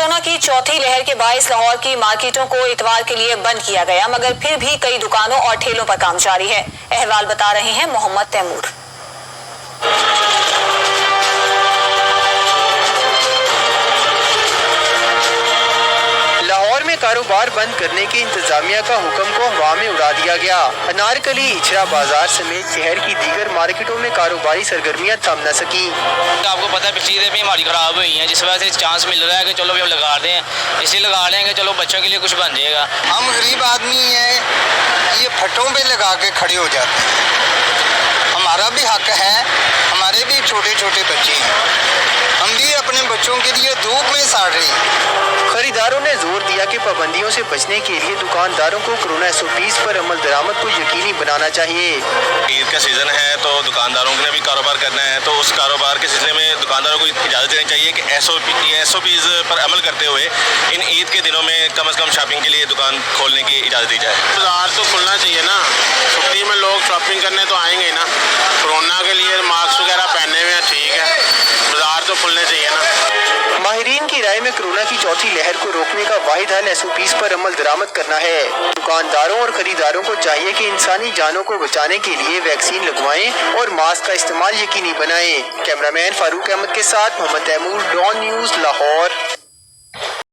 Corona की चौथी लहर के बायस लाहौर की मार्केटों को इतवार के लिए बंद किया गया, मगर फिर भी कई दुकानों और ठेलों पर काम जारी है। अहवाल बता रहे हैं मोहम्मद तैमूर। लाहौर में कारोबार बंद करने के इंतजामिया का हुक्म को हवा में उड़ा दिया गया। अनारकली, इचरा बाजार समेत शहर की दीगर मार्केटों में कारोबारी सरगर्मियां थम न सकी। आपको पता है पिछली ईद भी हमारी खराब हुई है, जिस वजह से चांस मिल रहा है कि चलो भी हम लगा दें, इसलिए लगा लेंगे, चलो बच्चों के लिए कुछ बन जाएगा। हम गरीब आदमी हैं, ये फटों पे लगा के खड़े हो जाते हैं। हमारा भी हक है, हमारे भी छोटे छोटे बच्चे हैं, हम भी अपने बच्चों के लिए धूप में साड़ रहे हैं। खरीदारों ने जोर दिया कि पाबंदियों से बचने के लिए दुकानदारों को कोरोना SOPs पर अमल दरामद को यकीनी बनाना चाहिए। ईद का सीजन है तो दुकानदारों ने भी कारोबार करना है, तो उस कारोबार के सिलसिले में दुकानदारों को इजाज़त देनी चाहिए कि SOPs पर अमल करते हुए इन ईद के दिनों में कम से कम शॉपिंग के लिए दुकान खोलने की इजाज़त दी जाए। बाजार तो खुलना चाहिए ना, छुट्टी में लोग शॉपिंग करने तो आएंगे ना। कोरोना के लिए मास्क वगैरह पहने हुए हैं, ठीक है, बाजार तो खुलने चाहिए ना। माहिरीन की राय में कोरोना की चौथी लहर को रोकने का वाहिद हल SOPs पर अमल दरामद करना है। दुकानदारों और खरीदारों को चाहिए कि इंसानी जानों को बचाने के लिए वैक्सीन लगवाएं और मास्क का इस्तेमाल यकीनी बनाएं। कैमरामैन फारूक अहमद के साथ मोहम्मद तैमूर, डॉन न्यूज़, लाहौर।